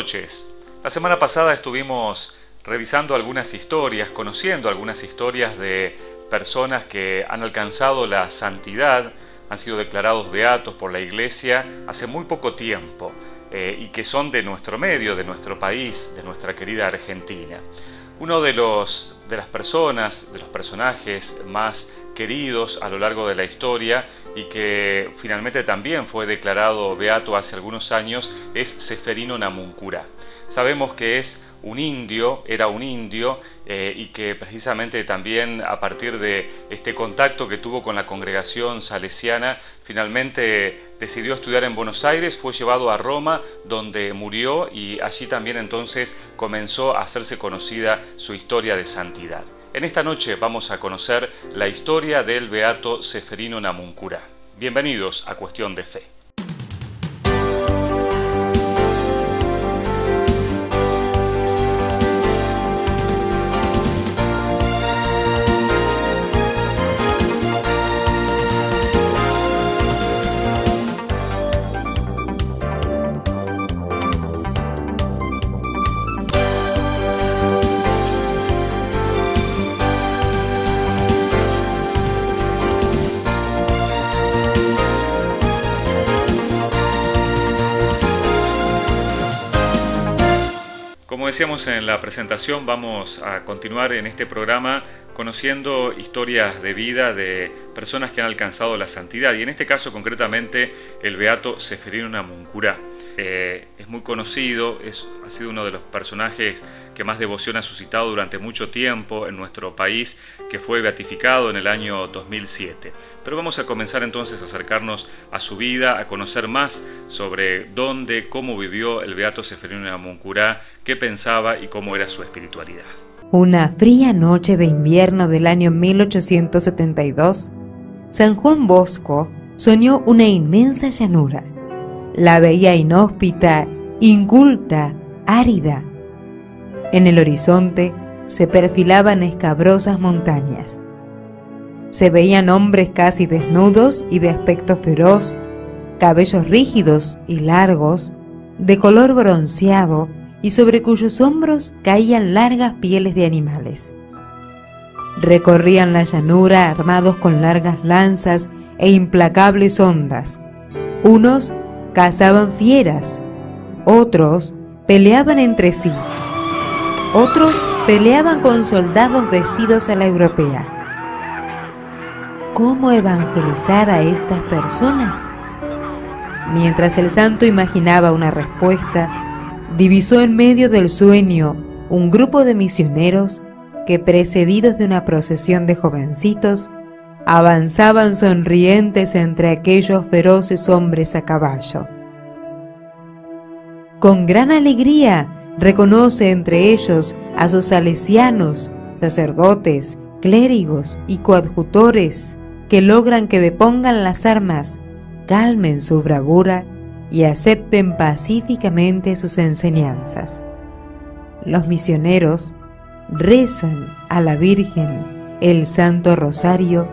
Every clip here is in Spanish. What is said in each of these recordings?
noches. La semana pasada estuvimos revisando algunas historias, conociendo algunas historias de personas que han alcanzado la santidad, han sido declarados beatos por la Iglesia hace muy poco tiempo y que son de nuestro medio, de nuestro país, de nuestra querida Argentina. Uno de los personajes más queridos a lo largo de la historia y que finalmente también fue declarado beato hace algunos años es Ceferino Namuncurá. Sabemos que es un indio, era un indio y que precisamente también a partir de este contacto que tuvo con la congregación salesiana, finalmente decidió estudiar en Buenos Aires, fue llevado a Roma donde murió y allí también entonces comenzó a hacerse conocida su historia de santidad. En esta noche vamos a conocer la historia del beato Ceferino Namuncurá. Bienvenidos a Cuestión de Fe. Como decíamos en la presentación, vamos a continuar en este programa conociendo historias de vida de personas que han alcanzado la santidad y en este caso concretamente el beato Ceferino Namuncurá. Es muy conocido, ha sido uno de los personajes que más devoción ha suscitado durante mucho tiempo en nuestro país, que fue beatificado en el año 2007. Pero vamos a comenzar entonces a acercarnos a su vida, a conocer más sobre dónde, cómo vivió el beato Ceferino Namuncurá, qué pensaba y cómo era su espiritualidad. Una fría noche de invierno del año 1872, San Juan Bosco soñó una inmensa llanura. La veía inhóspita, inculta, árida. En el horizonte se perfilaban escabrosas montañas. Se veían hombres casi desnudos y de aspecto feroz, cabellos rígidos y largos, de color bronceado y sobre cuyos hombros caían largas pieles de animales. Recorrían la llanura armados con largas lanzas e implacables hondas. Unos cazaban fieras, otros peleaban entre sí, otros peleaban con soldados vestidos a la europea. ¿Cómo evangelizar a estas personas? Mientras el santo imaginaba una respuesta, divisó en medio del sueño un grupo de misioneros que, precedidos de una procesión de jovencitos, avanzaban sonrientes entre aquellos feroces hombres a caballo. Con gran alegría reconoce entre ellos a sus salesianos, sacerdotes, clérigos y coadjutores que logran que depongan las armas, calmen su bravura y acepten pacíficamente sus enseñanzas. Los misioneros rezan a la Virgen el Santo Rosario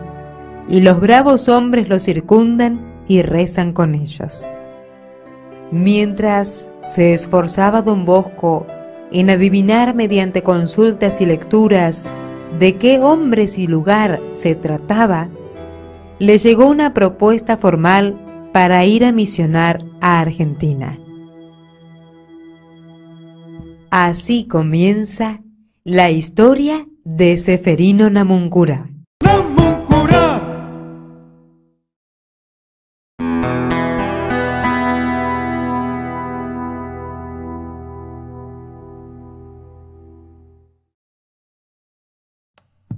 y los bravos hombres los circundan y rezan con ellos. Mientras se esforzaba don Bosco en adivinar mediante consultas y lecturas de qué hombres y lugar se trataba, le llegó una propuesta formal para ir a misionar a Argentina. Así comienza la historia de Ceferino Namuncurá.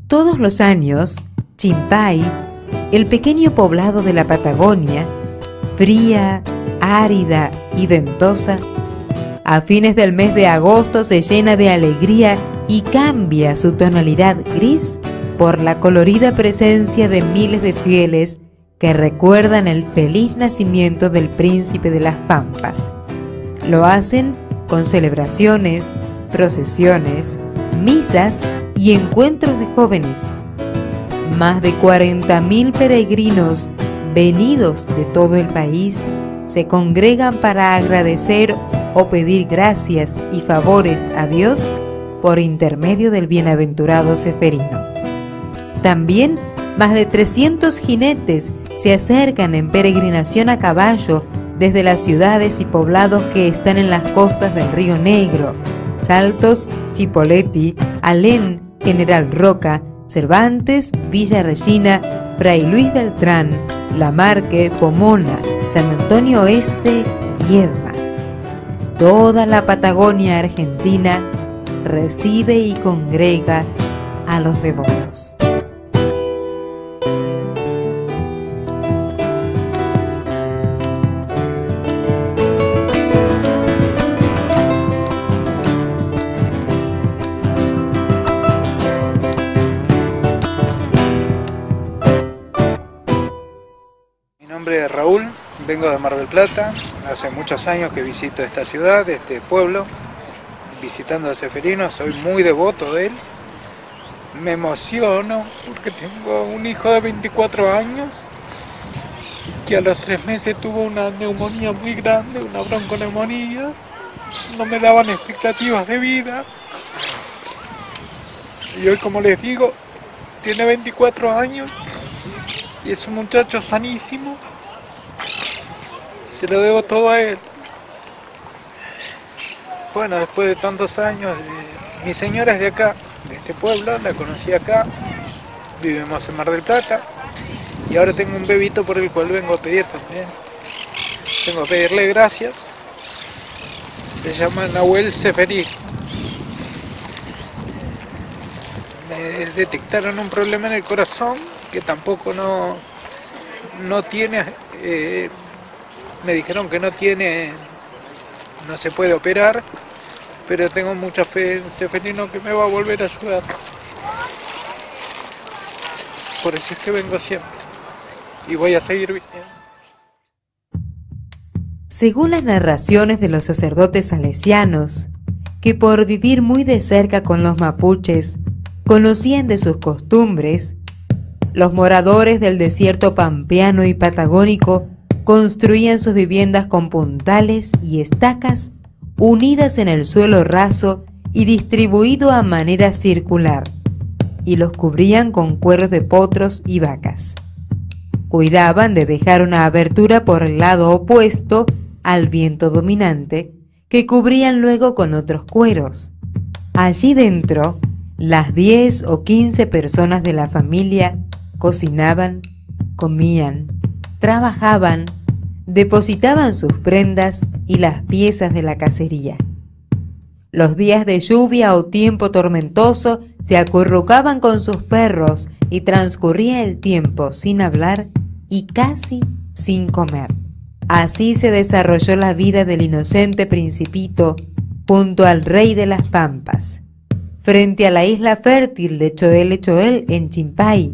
Todos los años, Chimpay, el pequeño poblado de la Patagonia, fría, árida y ventosa, a fines del mes de agosto se llena de alegría y cambia su tonalidad gris por la colorida presencia de miles de fieles que recuerdan el feliz nacimiento del príncipe de las Pampas. Lo hacen con celebraciones, procesiones, misas y encuentros de jóvenes. Más de 40.000 peregrinos venidos de todo el país se congregan para agradecer o pedir gracias y favores a Dios por intermedio del bienaventurado Ceferino. También más de 300 jinetes se acercan en peregrinación a caballo desde las ciudades y poblados que están en las costas del Río Negro: Saltos, Chipoleti, Alén, General Roca, Cervantes, Villa Regina, Fray Luis Beltrán, Lamarque, Pomona, San Antonio Oeste y Edma. Toda la Patagonia argentina recibe y congrega a los devotos. Mi nombre es Raúl, vengo de Mar del Plata, hace muchos años que visito esta ciudad, este pueblo, visitando a Ceferino, soy muy devoto de él. Me emociono porque tengo un hijo de 24 años que a los 3 meses tuvo una neumonía muy grande, una bronconeumonía, no me daban expectativas de vida. Y hoy, como les digo, tiene 24 años y es un muchacho sanísimo. Se lo debo todo a él. Bueno, después de tantos años, mi señora es de acá, de este pueblo, la conocí acá, vivimos en Mar del Plata y ahora tengo un bebito por el cual vengo a pedir también. Vengo a pedirle gracias. Se llama Nahuel Ceferino. Me detectaron un problema en el corazón que tampoco no tiene, me dijeron que no se puede operar, pero tengo mucha fe en Ceferino que me va a volver a ayudar. Por eso es que vengo siempre y voy a seguir viniendo. Según las narraciones de los sacerdotes salesianos, que por vivir muy de cerca con los mapuches, conocían de sus costumbres, los moradores del desierto pampeano y patagónico construían sus viviendas con puntales y estacas unidas en el suelo raso y distribuido a manera circular, y los cubrían con cueros de potros y vacas. Cuidaban de dejar una abertura por el lado opuesto al viento dominante, que cubrían luego con otros cueros. Allí dentro, las 10 o 15 personas de la familia cocinaban, comían, trabajaban, depositaban sus prendas y las piezas de la cacería. Los días de lluvia o tiempo tormentoso se acurrucaban con sus perros y transcurría el tiempo sin hablar y casi sin comer. Así se desarrolló la vida del inocente principito junto al rey de las pampas, frente a la isla fértil de Choel Choel en Chimpay,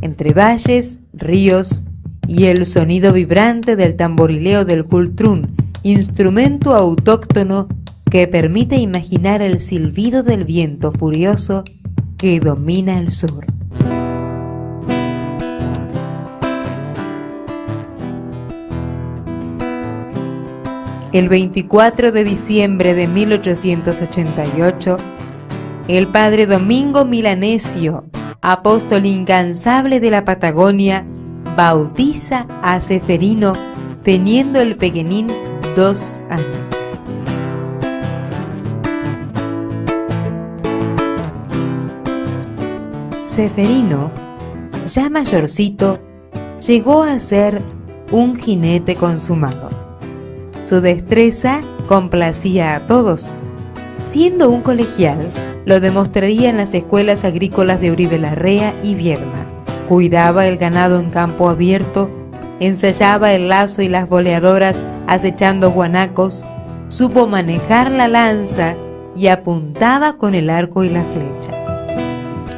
entre valles, ríos y el sonido vibrante del tamborileo del cultrún, instrumento autóctono que permite imaginar el silbido del viento furioso que domina el sur. El 24 de diciembre de 1888, el padre Domingo Milanesio, apóstol incansable de la Patagonia, bautiza a Ceferino teniendo el pequeñín 2 años. Ceferino, ya mayorcito, llegó a ser un jinete consumado. Su destreza complacía a todos. Siendo un colegial, lo demostraría en las escuelas agrícolas de Uribe Larrea y Viedma. Cuidaba el ganado en campo abierto, ensayaba el lazo y las boleadoras acechando guanacos, supo manejar la lanza y apuntaba con el arco y la flecha.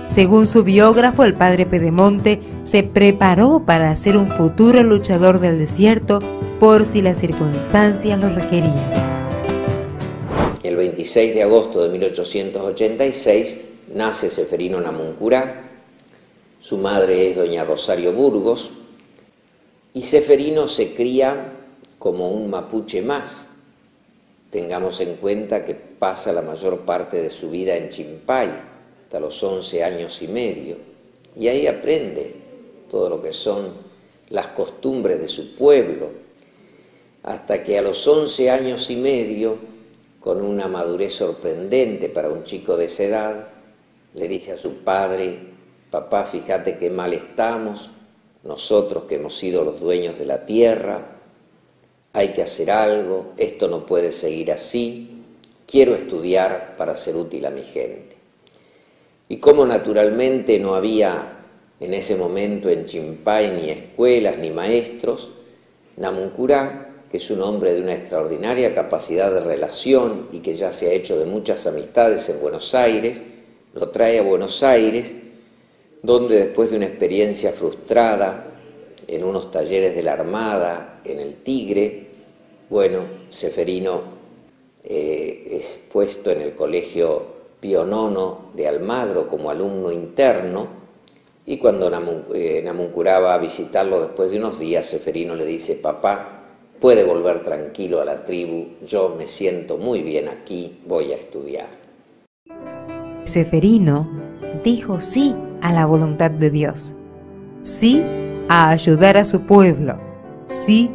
Según su biógrafo, el padre Pedemonte se preparó para ser un futuro luchador del desierto por si las circunstancias lo requerían. El 26 de agosto de 1886 nace Ceferino Namuncurá. Su madre es doña Rosario Burgos y Ceferino se cría como un mapuche más Tengamos en cuenta que pasa la mayor parte de su vida en Chimpay, hasta los 11 años y medio, y ahí aprende todo lo que son las costumbres de su pueblo, hasta que a los 11 años y medio, con una madurez sorprendente para un chico de esa edad, le dice a su padre: papá, fíjate qué mal estamos, nosotros que hemos sido los dueños de la tierra, hay que hacer algo, esto no puede seguir así, quiero estudiar para ser útil a mi gente. Y como naturalmente no había en ese momento en Chimpay ni escuelas ni maestros, Namuncurá, que es un hombre de una extraordinaria capacidad de relación y que ya se ha hecho de muchas amistades en Buenos Aires, lo trae a Buenos Aires, donde después de una experiencia frustrada en unos talleres de la Armada, en el Tigre, bueno, Ceferino es puesto en el Colegio Pío IX de Almagro como alumno interno, y cuando Namuncurá va a visitarlo después de unos días, Ceferino le dice: papá, puede volver tranquilo a la tribu, yo me siento muy bien aquí, voy a estudiar. Ceferino dijo sí a la voluntad de Dios, sí a ayudar a su pueblo, sí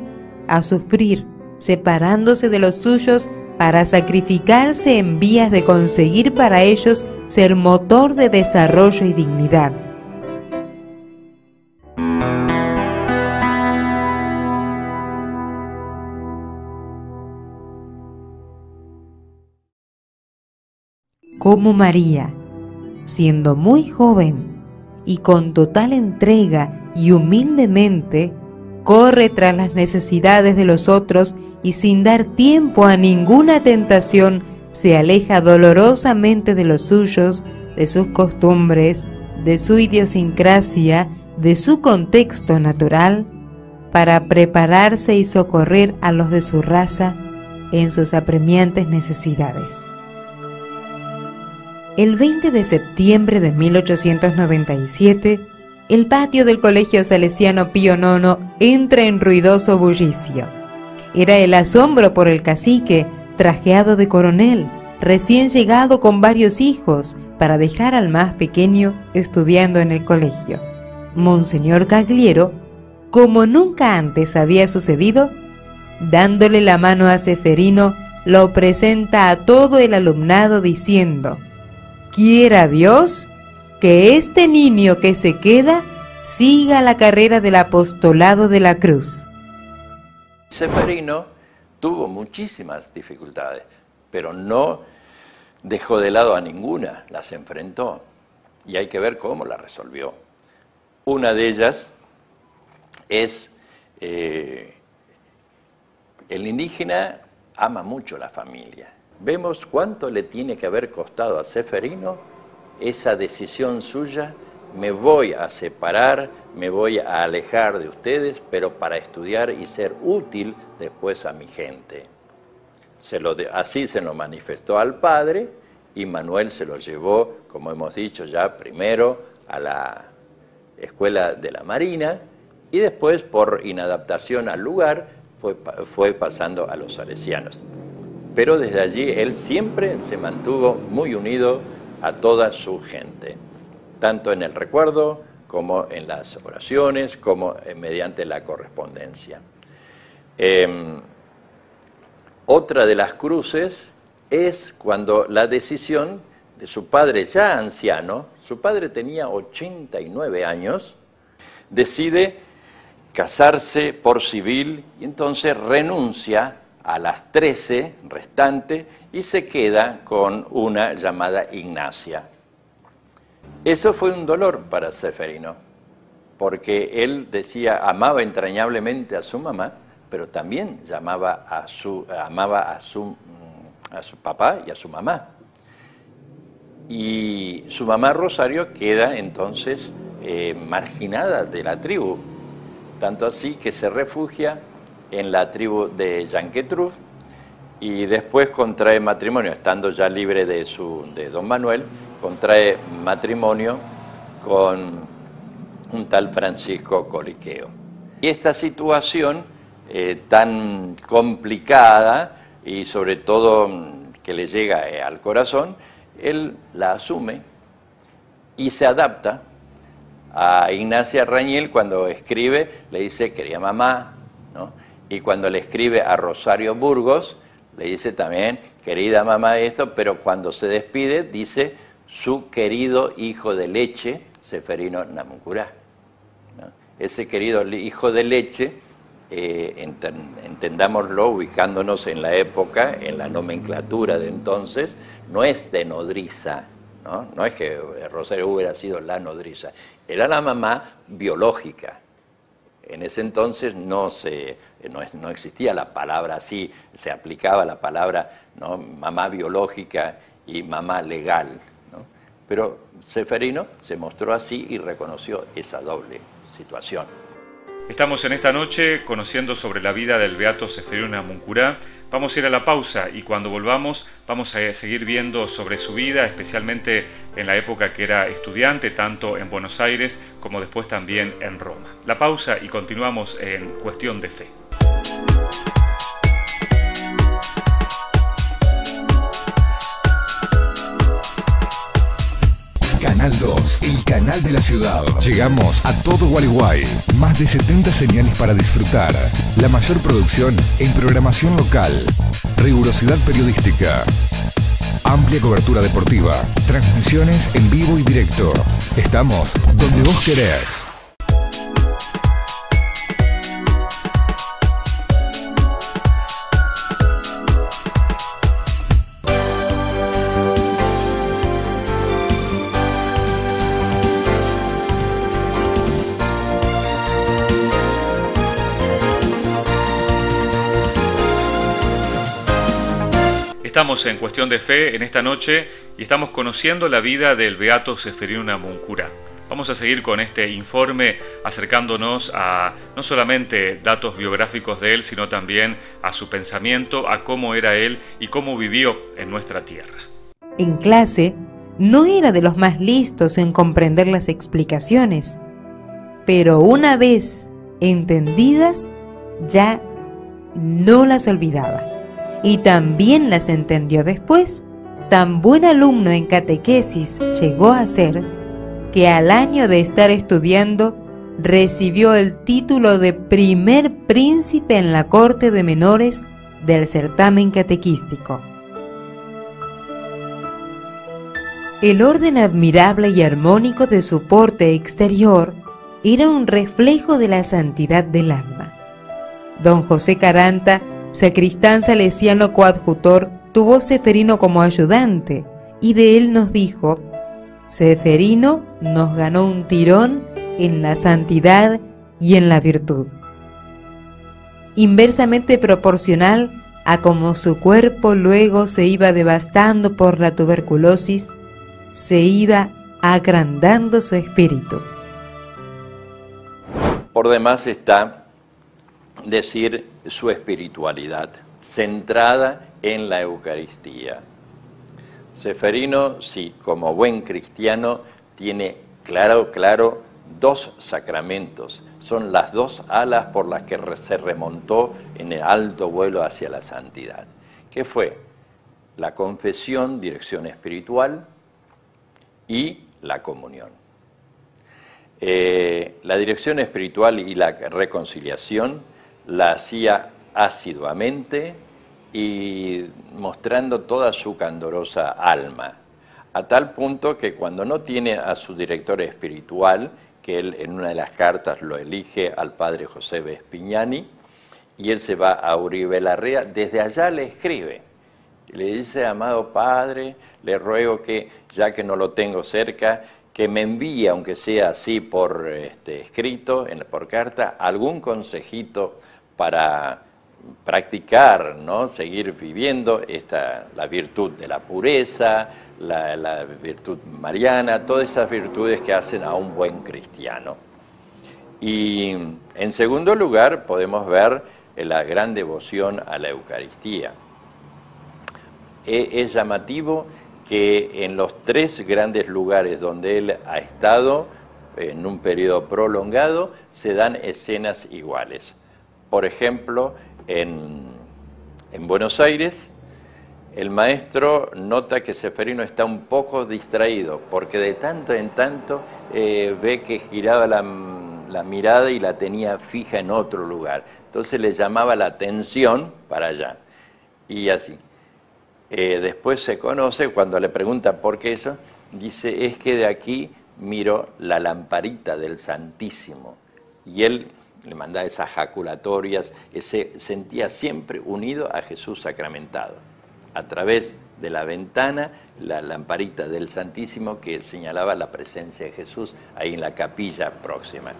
a sufrir, separándose de los suyos para sacrificarse en vías de conseguir para ellos ser motor de desarrollo y dignidad. Como María, siendo muy joven y con total entrega y humildemente, corre tras las necesidades de los otros y sin dar tiempo a ninguna tentación, se aleja dolorosamente de los suyos, de sus costumbres, de su idiosincrasia, de su contexto natural, para prepararse y socorrer a los de su raza en sus apremiantes necesidades. El 20 de septiembre de 1897, el patio del Colegio Salesiano Pío IX entra en ruidoso bullicio. Era el asombro por el cacique, trajeado de coronel, recién llegado con varios hijos, para dejar al más pequeño estudiando en el colegio. Monseñor Cagliero, como nunca antes había sucedido, dándole la mano a Ceferino, lo presenta a todo el alumnado diciendo: quiera Dios que este niño que se queda siga la carrera del apostolado de la cruz. Ceferino tuvo muchísimas dificultades, pero no dejó de lado a ninguna, las enfrentó y hay que ver cómo las resolvió. Una de ellas es el indígena ama mucho la familia. Vemos cuánto le tiene que haber costado a Ceferino esa decisión suya: me voy a separar, me voy a alejar de ustedes, pero para estudiar y ser útil después a mi gente. Así se lo manifestó al padre, y Manuel se lo llevó, como hemos dicho ya, primero a la Escuela de la Marina, y después, por inadaptación al lugar, fue pasando a los salesianos. Pero desde allí él siempre se mantuvo muy unido a toda su gente, tanto en el recuerdo como en las oraciones, como mediante la correspondencia. Otra de las cruces es cuando la decisión de su padre ya anciano, su padre tenía 89 años, decide casarse por civil y entonces renuncia a las 13 restantes y se queda con una llamada Ignacia. Eso fue un dolor para Ceferino, porque él decía, amaba entrañablemente a su mamá, pero también amaba a su papá y a su mamá. Y su mamá Rosario queda entonces marginada de la tribu, tanto así que se refugia en la tribu de Yanquetruz y después contrae matrimonio, estando ya libre de don Manuel, contrae matrimonio con un tal Francisco Coliqueo. Y esta situación tan complicada y sobre todo que le llega al corazón, él la asume y se adapta. A Ignacia Rañil, cuando escribe, le dice querida mamá, ¿no? Y cuando le escribe a Rosario Burgos, le dice también querida mamá esto, pero cuando se despide dice su querido hijo de leche, Ceferino Namuncurá, ¿no? Ese querido hijo de leche, entendámoslo ubicándonos en la época, en la nomenclatura de entonces, no es de nodriza, ¿no? No es que Rosario hubiera sido la nodriza, era la mamá biológica. En ese entonces no existía la palabra así, se aplicaba la palabra, ¿no?, mamá biológica y mamá legal, ¿no? Pero Ceferino se mostró así y reconoció esa doble situación. Estamos en esta noche conociendo sobre la vida del beato Ceferino Namuncurá. Vamos a ir a la pausa y cuando volvamos vamos a seguir viendo sobre su vida, especialmente en la época que era estudiante, tanto en Buenos Aires como después también en Roma. La pausa y continuamos en Cuestión de Fe. Canal 2, el canal de la ciudad. Llegamos a todo Gualeguay. Más de 70 señales para disfrutar. La mayor producción en programación local. Rigurosidad periodística. Amplia cobertura deportiva. Transmisiones en vivo y directo. Estamos donde vos querés. Estamos en Cuestión de Fe en esta noche y estamos conociendo la vida del beato Ceferino Namuncurá. Vamos a seguir con este informe acercándonos a no solamente datos biográficos de él, sino también a su pensamiento, a cómo era él y cómo vivió en nuestra tierra. En clase, no era de los más listos en comprender las explicaciones, pero una vez entendidas, ya no las olvidaba. Y también las entendió después. Tan buen alumno en catequesis llegó a ser que al año de estar estudiando recibió el título de primer príncipe en la corte de menores del certamen catequístico. El orden admirable y armónico de su porte exterior era un reflejo de la santidad del alma. Don José Caranta, sacristán salesiano coadjutor, tuvo Ceferino como ayudante y de él nos dijo: Ceferino nos ganó un tirón en la santidad y en la virtud. Inversamente proporcional a como su cuerpo luego se iba devastando por la tuberculosis, se iba agrandando su espíritu. Por demás está decir su espiritualidad, centrada en la Eucaristía. Ceferino, sí, como buen cristiano, tiene claro dos sacramentos. Son las dos alas por las que se remontó en el alto vuelo hacia la santidad. ¿Qué fue? La confesión, dirección espiritual, y la comunión. La dirección espiritual y la reconciliación la hacía asiduamente y mostrando toda su candorosa alma, a tal punto que cuando no tiene a su director espiritual, que él en una de las cartas lo elige al padre José Vespignani, y él se va a Uribe Larrea, desde allá le escribe, le dice: amado padre, le ruego que, ya que no lo tengo cerca, que me envíe, aunque sea así por escrito, por carta, algún consejito para practicar, ¿no?, seguir viviendo la virtud de la pureza, la virtud mariana, todas esas virtudes que hacen a un buen cristiano. Y en segundo lugar podemos ver la gran devoción a la Eucaristía. Es llamativo que en los tres grandes lugares donde él ha estado, en un periodo prolongado, se dan escenas iguales. Por ejemplo, en en Buenos Aires, el maestro nota que Ceferino está un poco distraído, porque de tanto en tanto ve que giraba la mirada y la tenía fija en otro lugar. Entonces le llamaba la atención para allá. Y así. Después se conoce, cuando le pregunta por qué eso, dice, es que de aquí miro la lamparita del Santísimo. Y él le mandaba esas jaculatorias, se sentía siempre unido a Jesús sacramentado. A través de la ventana, la lamparita del Santísimo que señalaba la presencia de Jesús ahí en la capilla próxima.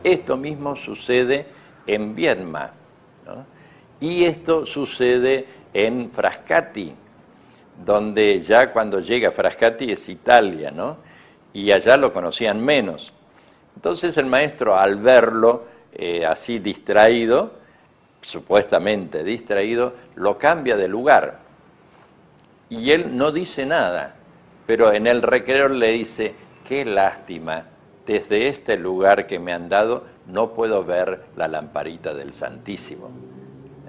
Esto mismo sucede en Viedma, ¿no? Y esto sucede en Frascati, donde ya cuando llega Frascati es Italia, ¿no? Y allá lo conocían menos. Entonces el maestro, al verlo así distraído, supuestamente distraído, lo cambia de lugar. Y él no dice nada, pero en el recreo le dice, qué lástima, desde este lugar que me han dado no puedo ver la lamparita del Santísimo.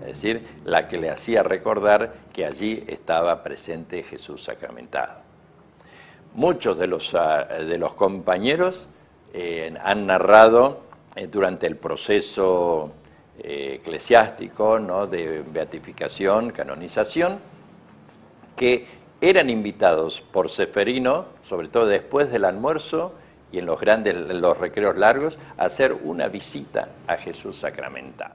Es decir, la que le hacía recordar que allí estaba presente Jesús sacramentado. Muchos de los compañeros han narrado durante el proceso eclesiástico, ¿no?, de beatificación, canonización, que eran invitados por Ceferino, sobre todo después del almuerzo y en los recreos largos, a hacer una visita a Jesús sacramentado.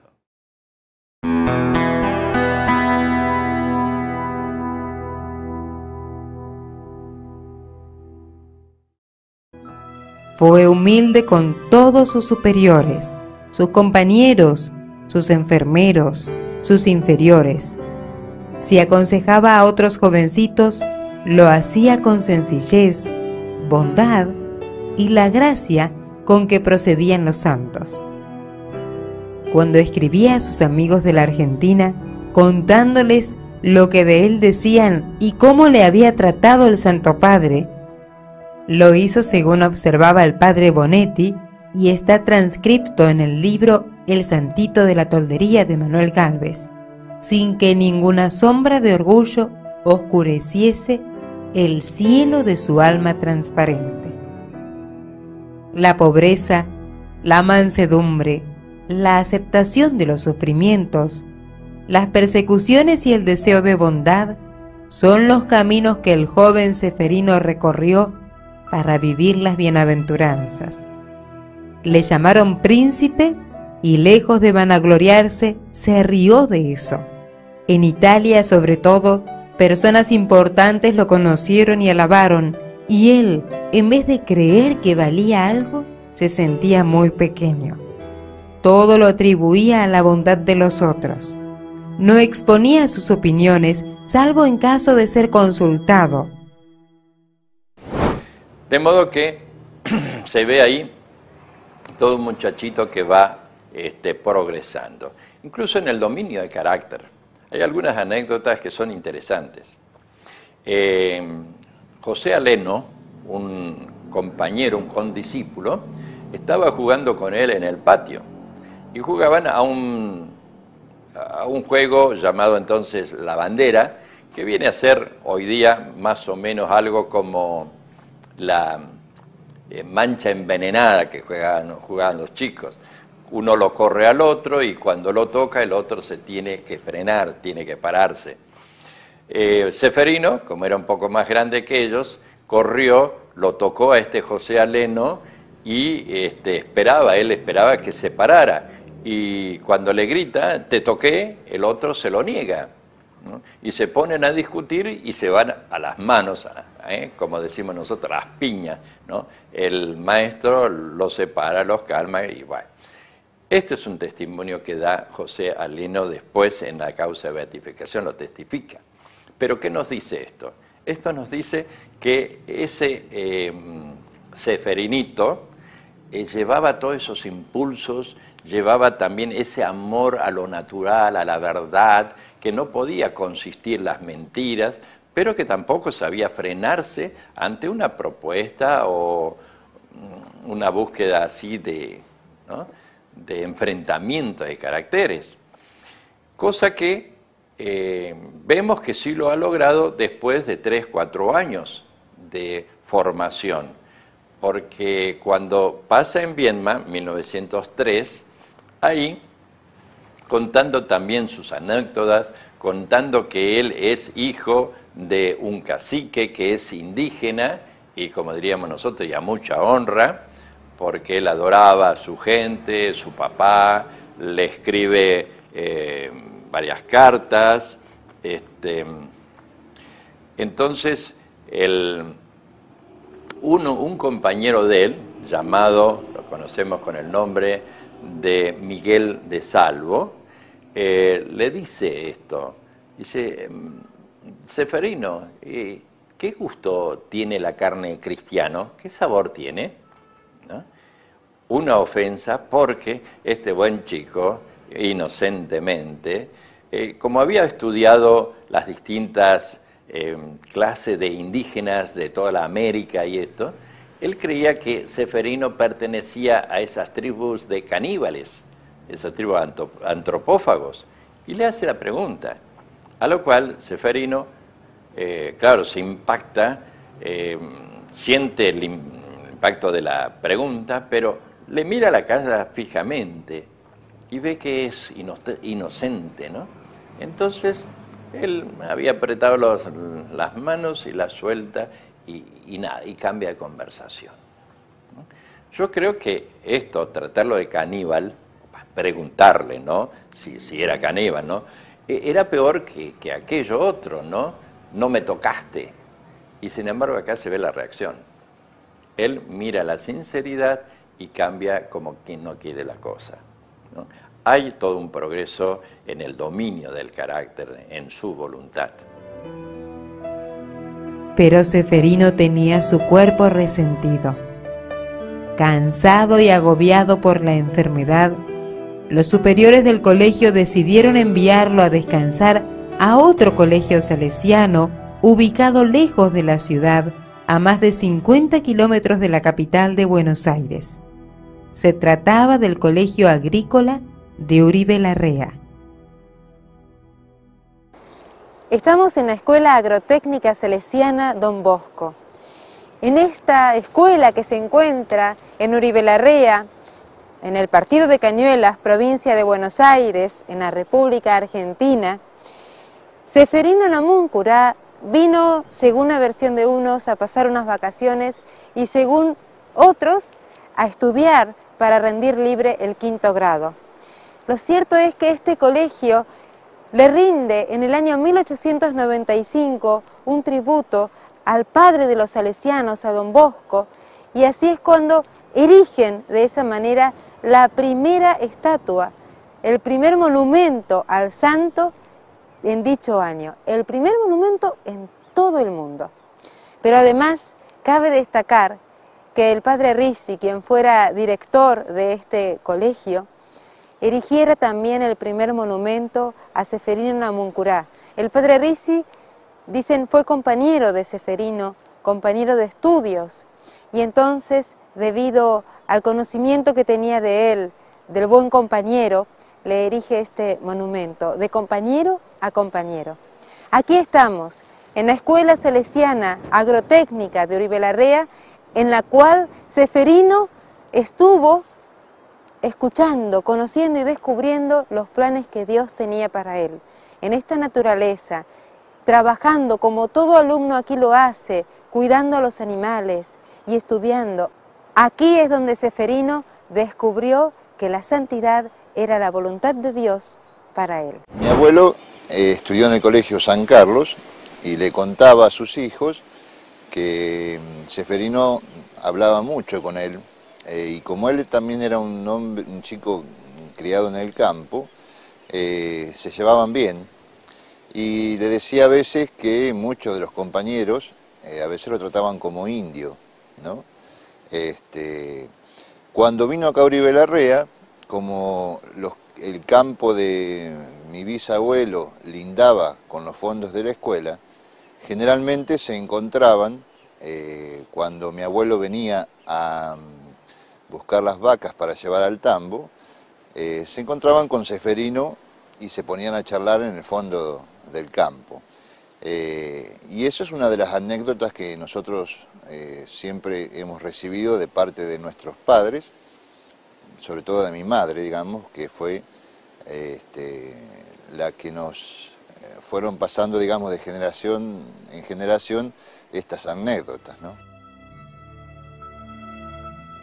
Fue humilde con todos sus superiores, sus compañeros, sus enfermeros, sus inferiores. Si aconsejaba a otros jovencitos, lo hacía con sencillez, bondad y la gracia con que procedían los santos. Cuando escribía a sus amigos de la Argentina, contándoles lo que de él decían y cómo le había tratado el Santo Padre, lo hizo según observaba el padre Bonetti y está transcripto en el libro El Santito de la Toldería de Manuel Gálvez, sin que ninguna sombra de orgullo oscureciese el cielo de su alma transparente. La pobreza, la mansedumbre, la aceptación de los sufrimientos, las persecuciones y el deseo de bondad son los caminos que el joven Ceferino recorrió para vivir las bienaventuranzas. Le llamaron príncipe y, lejos de vanagloriarse, se rió de eso. En Italia, sobre todo, personas importantes lo conocieron y alabaron, y él, en vez de creer que valía algo, se sentía muy pequeño. Todo lo atribuía a la bondad de los otros. No exponía sus opiniones, salvo en caso de ser consultado. De modo que se ve ahí todo un muchachito que va progresando, incluso en el dominio de carácter. Hay algunas anécdotas que son interesantes. José Aleno, un compañero, un condiscípulo, estaba jugando con él en el patio y jugaban a un juego llamado entonces La Bandera, que viene a ser hoy día más o menos algo como la mancha envenenada que jugaban los chicos. Uno lo corre al otro y cuando lo toca el otro se tiene que frenar, tiene que pararse. Ceferino, como era un poco más grande que ellos, corrió, lo tocó a José Aleno y él esperaba que se parara. Y cuando le grita, te toqué, el otro se lo niega, ¿no? Y se ponen a discutir y se van a las manos, como decimos nosotros, a las piñas, ¿no? El maestro los separa, los calma y bueno. Este es un testimonio que da José Aleno después en la causa de beatificación, lo testifica. Pero ¿qué nos dice esto? Esto nos dice que ese Ceferinito llevaba todos esos impulsos, llevaba también ese amor a lo natural, a la verdad, que no podía consistir en las mentiras, pero que tampoco sabía frenarse ante una propuesta o una búsqueda así ¿no?, de enfrentamiento de caracteres. Cosa que vemos que sí lo ha logrado después de 3, 4 años de formación, porque cuando pasa en Viedma, 1903, ahí, contando también sus anécdotas, contando que él es hijo de un cacique que es indígena, y como diríamos nosotros, y a mucha honra, porque él adoraba a su gente, su papá, le escribe varias cartas. Entonces, un compañero de él, llamado, lo conocemos con el nombre de Miguel de Salvo, le dice esto, dice: Ceferino, ¿qué gusto tiene la carne cristiano? ¿Qué sabor tiene? ¿No? Una ofensa porque este buen chico, inocentemente, como había estudiado las distintas clases de indígenas de toda la América y esto, él creía que Ceferino pertenecía a esas tribus de caníbales, esas tribus antropófagos, y le hace la pregunta, a lo cual Ceferino, claro, se impacta, siente el impacto de la pregunta, pero le mira la cara fijamente y ve que es inocente, ¿no? Entonces, él había apretado las manos y las suelta y nada, y cambia de conversación, ¿no? Yo creo que esto, tratarlo de caníbal, preguntarle, ¿no?, si era caníbal, ¿no?, era peor que aquello otro, ¿no? No me tocaste. Y sin embargo acá se ve la reacción. Él mira la sinceridad y cambia como quien no quiere la cosa, ¿no? Hay todo un progreso en el dominio del carácter, en su voluntad. Pero Ceferino tenía su cuerpo resentido. Cansado y agobiado por la enfermedad, los superiores del colegio decidieron enviarlo a descansar a otro colegio salesiano ubicado lejos de la ciudad, a más de 50 kilómetros de la capital de Buenos Aires. Se trataba del Colegio Agrícola de Uribe Larrea. Estamos en la Escuela Agrotécnica Salesiana Don Bosco. En esta escuela, que se encuentra en Uribe Larrea, en el partido de Cañuelas, provincia de Buenos Aires, en la República Argentina, Ceferino Namuncurá vino, según la versión de unos, a pasar unas vacaciones y según otros, a estudiar para rendir libre el 5º grado. Lo cierto es que este colegio le rinde en el año 1895 un tributo al padre de los salesianos, a Don Bosco, y así es cuando erigen de esa manera la primera estatua, el primer monumento al santo en dicho año, el primer monumento en todo el mundo. Pero además cabe destacar que el padre Ricci, quien fuera director de este colegio, erigiera también el primer monumento a Ceferino Namuncurá. El padre Ricci, dicen, fue compañero de Ceferino, compañero de estudios, y entonces, debido al conocimiento que tenía de él, del buen compañero, le erige este monumento, de compañero a compañero. Aquí estamos, en la Escuela Salesiana Agrotécnica de Uribe Larrea, en la cual Ceferino estuvo escuchando, conociendo y descubriendo los planes que Dios tenía para él. En esta naturaleza, trabajando como todo alumno aquí lo hace, cuidando a los animales y estudiando. Aquí es donde Ceferino descubrió que la santidad era la voluntad de Dios para él. Mi abuelo estudió en el colegio San Carlos y le contaba a sus hijos que Ceferino hablaba mucho con él, y como él también era un chico criado en el campo, se llevaban bien, y le decía a veces que muchos de los compañeros a veces lo trataban como indio, ¿no? Cuando vino acá a Uribe Larrea, como el campo de mi bisabuelo lindaba con los fondos de la escuela, generalmente se encontraban, cuando mi abuelo venía a buscar las vacas para llevar al tambo, se encontraban con Ceferino y se ponían a charlar en el fondo del campo. Y eso es una de las anécdotas que nosotros siempre hemos recibido de parte de nuestros padres, sobre todo de mi madre, digamos, que fue la que nos fueron pasando, digamos, de generación en generación estas anécdotas, ¿no?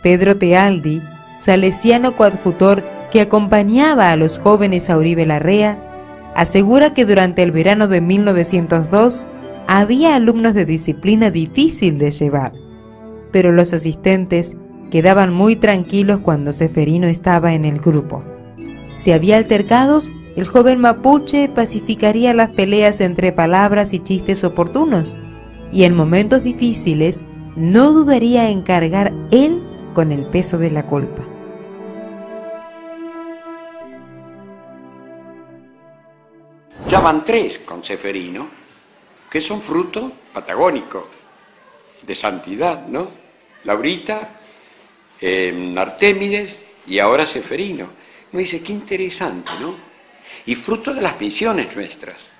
Pedro Tealdi, salesiano coadjutor que acompañaba a los jóvenes a Uribe Larrea, asegura que durante el verano de 1902 había alumnos de disciplina difícil de llevar, pero los asistentes quedaban muy tranquilos cuando Ceferino estaba en el grupo. Si había altercados, el joven mapuche pacificaría las peleas entre palabras y chistes oportunos, y en momentos difíciles no dudaría en cargar él con el peso de la culpa. Ya van 3 con Ceferino, que son fruto patagónico, de santidad, ¿no? Laurita, Artémides y ahora Ceferino. Uno dice, qué interesante, ¿no? Y fruto de las misiones nuestras.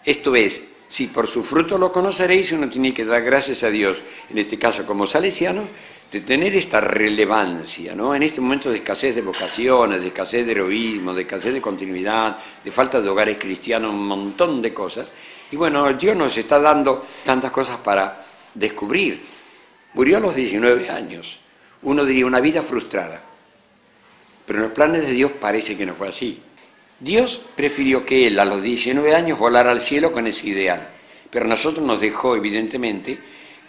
Esto es, si por su fruto lo conoceréis, uno tiene que dar gracias a Dios, en este caso como salesiano, de tener esta relevancia, ¿no? En este momento de escasez de vocaciones, de escasez de heroísmo, de escasez de continuidad, de falta de hogares cristianos, un montón de cosas. Y bueno, Dios nos está dando tantas cosas para descubrir. Murió a los 19 años. Uno diría una vida frustrada. Pero en los planes de Dios parece que no fue así. Dios prefirió que él a los 19 años volara al cielo con ese ideal. Pero a nosotros nos dejó, evidentemente,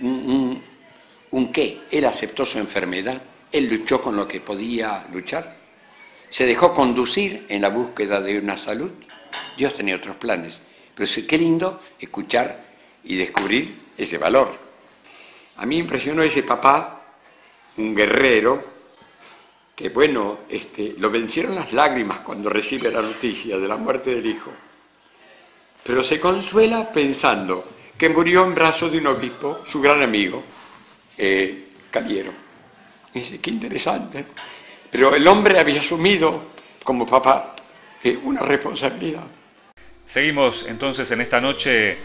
un qué. Él aceptó su enfermedad, él luchó con lo que podía luchar, se dejó conducir en la búsqueda de una salud. Dios tenía otros planes, pero sí, qué lindo escuchar y descubrir ese valor. A mí me impresionó ese papá, un guerrero, que bueno, lo vencieron las lágrimas cuando recibe la noticia de la muerte del hijo, pero se consuela pensando que murió en brazos de un obispo, su gran amigo, Caliero. Dice, qué interesante. Pero el hombre había asumido como papá una responsabilidad. Seguimos entonces en esta noche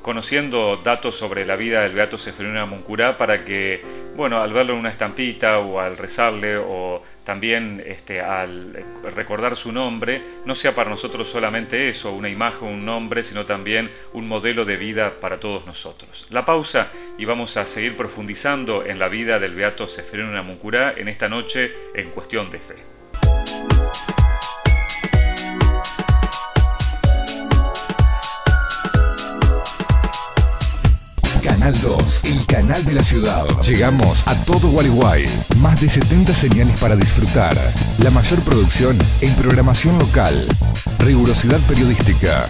conociendo datos sobre la vida del beato Ceferino Namuncurá para que, bueno, al verlo en una estampita o al rezarle o también al recordar su nombre, no sea para nosotros solamente eso, una imagen, un nombre, sino también un modelo de vida para todos nosotros. La pausa y vamos a seguir profundizando en la vida del beato Ceferino Namuncurá en esta noche en Cuestión de Fe. Canal 2, el canal de la ciudad. Llegamos a todo Gualeguay. Más de 70 señales para disfrutar. La mayor producción en programación local. Rigurosidad periodística.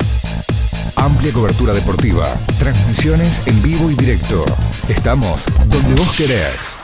Amplia cobertura deportiva. Transmisiones en vivo y directo. Estamos donde vos querés.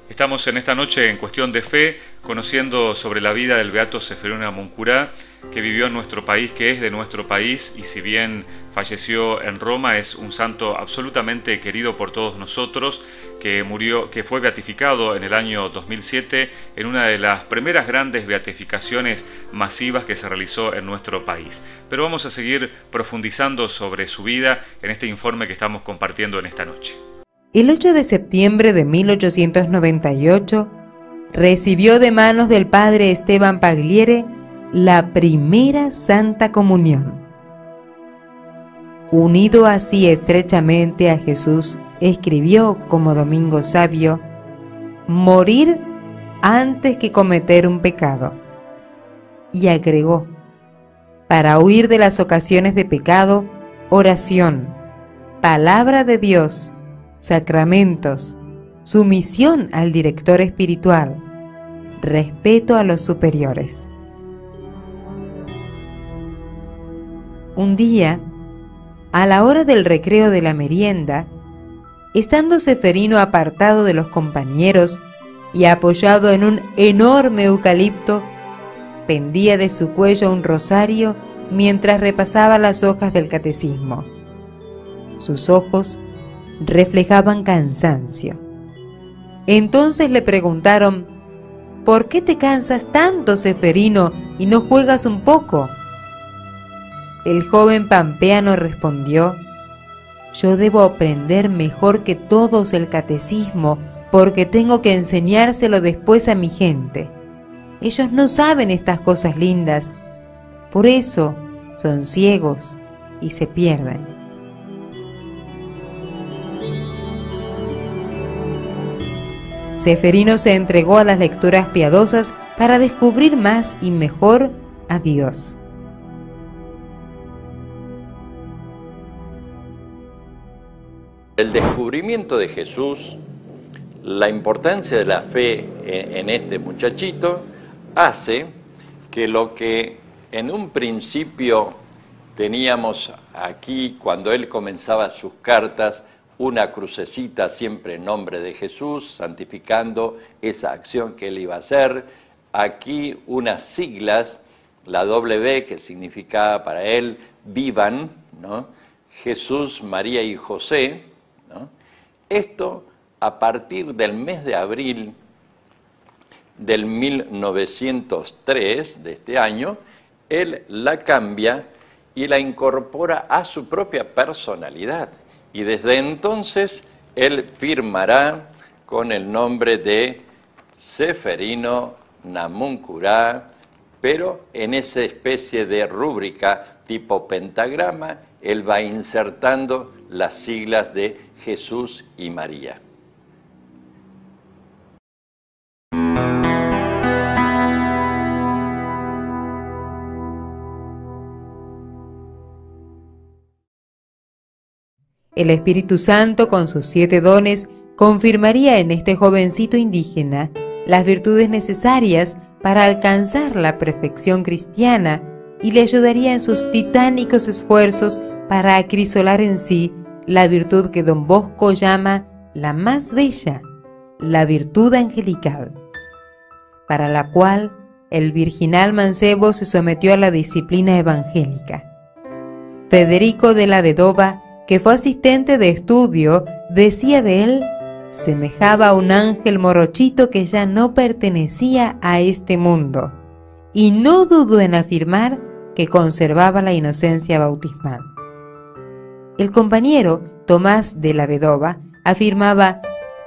Estamos en esta noche en Cuestión de Fe, conociendo sobre la vida del beato Ceferino Namuncurá, que vivió en nuestro país, que es de nuestro país, y si bien falleció en Roma, es un santo absolutamente querido por todos nosotros, que fue beatificado en el año 2007 en una de las primeras grandes beatificaciones masivas que se realizó en nuestro país. Pero vamos a seguir profundizando sobre su vida en este informe que estamos compartiendo en esta noche. El 8 de septiembre de 1898 recibió de manos del padre Esteban Pagliere la primera Santa Comunión. Unido así estrechamente a Jesús, escribió como Domingo Sabio: morir antes que cometer un pecado. Y agregó: para huir de las ocasiones de pecado, oración, palabra de Dios, sacramentos, sumisión al director espiritual, respeto a los superiores. Un día, a la hora del recreo de la merienda, Estando Ceferino apartado de los compañeros y apoyado en un enorme eucalipto, pendía de su cuello un rosario mientras repasaba las hojas del catecismo. Sus ojos reflejaban cansancio. Entonces le preguntaron: ¿por qué te cansas tanto, Ceferino, y no juegas un poco? El joven pampeano respondió: yo debo aprender mejor que todos el catecismo, porque tengo que enseñárselo después a mi gente. Ellos no saben estas cosas lindas, por eso son ciegos y se pierden. Ceferino se entregó a las lecturas piadosas para descubrir más y mejor a Dios. El descubrimiento de Jesús, la importancia de la fe en este muchachito, hace que lo que en un principio teníamos aquí, cuando él comenzaba sus cartas, una crucecita siempre en nombre de Jesús, santificando esa acción que él iba a hacer, aquí unas siglas, la W, que significaba para él vivan, ¿no? Jesús, María y José, ¿no? Esto a partir del mes de abril del 1903, de este año, él la cambia y la incorpora a su propia personalidad. Y desde entonces él firmará con el nombre de Ceferino Namuncurá, pero en esa especie de rúbrica tipo pentagrama, él va insertando las siglas de Jesús y María. El Espíritu Santo, con sus 7 dones, confirmaría en este jovencito indígena las virtudes necesarias para alcanzar la perfección cristiana y le ayudaría en sus titánicos esfuerzos para acrisolar en sí la virtud que Don Bosco llama la más bella, la virtud angelical, para la cual el virginal mancebo se sometió a la disciplina evangélica. Federico de la Vedova, que fue asistente de estudio, decía de él: semejaba a un ángel morochito que ya no pertenecía a este mundo, y no dudó en afirmar que conservaba la inocencia bautismal. El compañero Tomás de la Vedova afirmaba: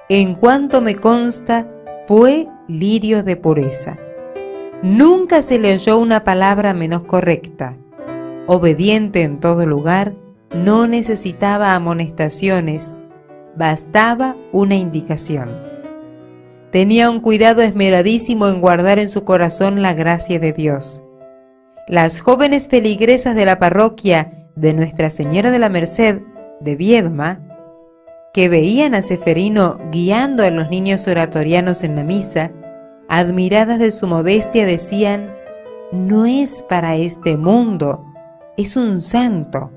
en cuanto me consta, fue lirio de pureza. Nunca se le oyó una palabra menos correcta. Obediente en todo lugar, no necesitaba amonestaciones, bastaba una indicación. Tenía un cuidado esmeradísimo en guardar en su corazón la gracia de Dios. Las jóvenes feligresas de la parroquia de Nuestra Señora de la Merced de Viedma, que veían a Ceferino guiando a los niños oratorianos en la misa, admiradas de su modestia, decían: no es para este mundo, es un santo.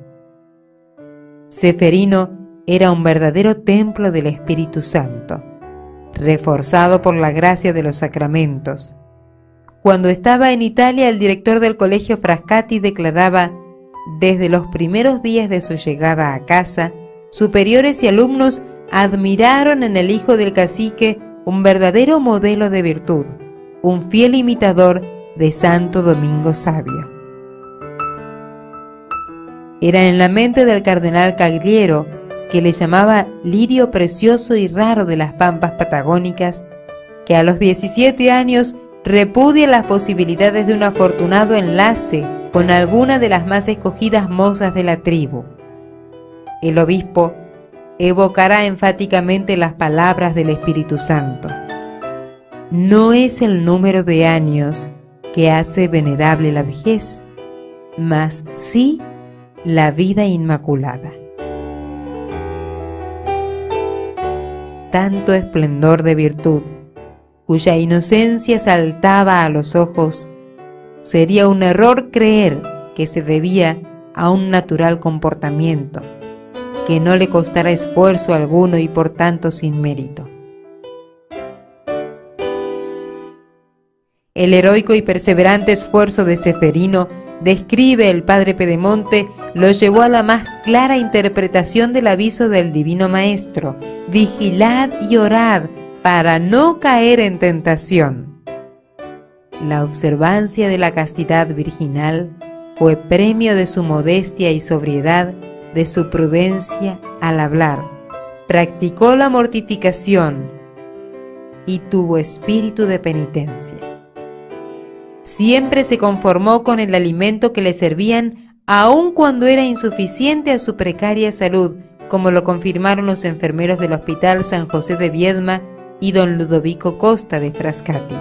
Ceferino era un verdadero templo del Espíritu Santo, reforzado por la gracia de los sacramentos. Cuando estaba en Italia, el director del colegio Frascati declaraba: desde los primeros días de su llegada a casa, superiores y alumnos admiraron en el hijo del cacique un verdadero modelo de virtud, un fiel imitador de Santo Domingo Sabio. Era en la mente del cardenal Cagliero, que le llamaba lirio precioso y raro de las pampas patagónicas, que a los 17 años repudia las posibilidades de un afortunado enlace con alguna de las más escogidas mozas de la tribu. El obispo evocará enfáticamente las palabras del Espíritu Santo: no es el número de años que hace venerable la vejez, mas sí la vida inmaculada. Tanto esplendor de virtud, cuya inocencia saltaba a los ojos, sería un error creer que se debía a un natural comportamiento, que no le costara esfuerzo alguno y por tanto sin mérito. El heroico y perseverante esfuerzo de Ceferino, describe el padre Pedemonte, lo llevó a la más clara interpretación del aviso del Divino Maestro: vigilad y orad para no caer en tentación. La observancia de la castidad virginal fue premio de su modestia y sobriedad, de su prudencia al hablar. Practicó la mortificación y tuvo espíritu de penitencia. Siempre se conformó con el alimento que le servían, aun cuando era insuficiente a su precaria salud, como lo confirmaron los enfermeros del Hospital San José de Viedma y don Ludovico Costa de Frascati.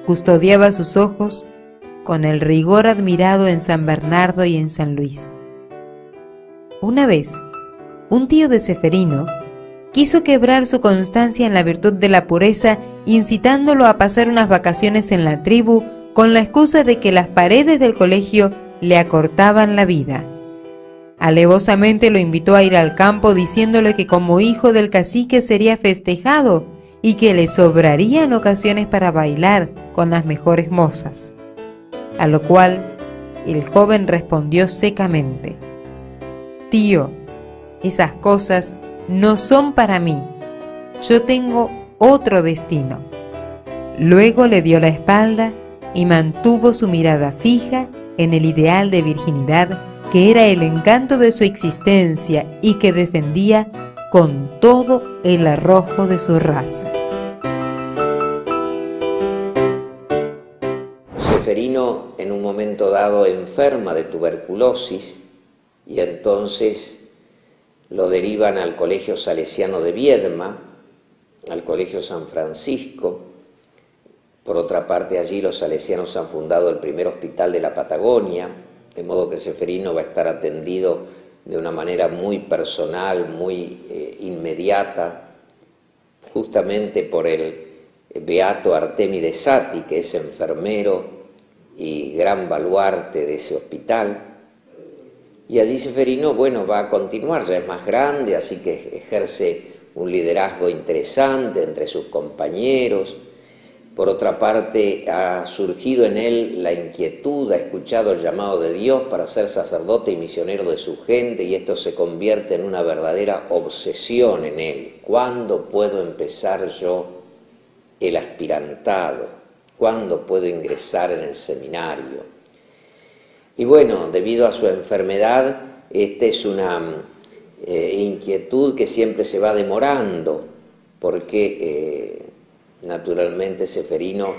Custodiaba sus ojos con el rigor admirado en San Bernardo y en San Luis. Una vez, un tío de Ceferino quiso quebrar su constancia en la virtud de la pureza, incitándolo a pasar unas vacaciones en la tribu con la excusa de que las paredes del colegio le acortaban la vida. Alevosamente lo invitó a ir al campo, diciéndole que como hijo del cacique sería festejado y que le sobrarían ocasiones para bailar con las mejores mozas. A lo cual el joven respondió secamente: «Tío, esas cosas no son para mí, yo tengo otro destino». Luego le dio la espalda y mantuvo su mirada fija en el ideal de virginidad que era el encanto de su existencia y que defendía con todo el arrojo de su raza. Ceferino en un momento dado enferma de tuberculosis y entonces lo derivan al Colegio Salesiano de Viedma, al Colegio San Francisco. Por otra parte, allí los salesianos han fundado el primer hospital de la Patagonia, de modo que Ceferino va a estar atendido de una manera muy personal, muy inmediata, justamente por el beato Artemide Sati, que es enfermero y gran baluarte de ese hospital. Y allí Ceferino, bueno, va a continuar, ya es más grande, así que ejerce un liderazgo interesante entre sus compañeros. Por otra parte, ha surgido en él la inquietud, ha escuchado el llamado de Dios para ser sacerdote y misionero de su gente, y esto se convierte en una verdadera obsesión en él. ¿Cuándo puedo empezar yo el aspirantado? ¿Cuándo puedo ingresar en el seminario? Y bueno, debido a su enfermedad, esta es una inquietud que siempre se va demorando, porque naturalmente Ceferino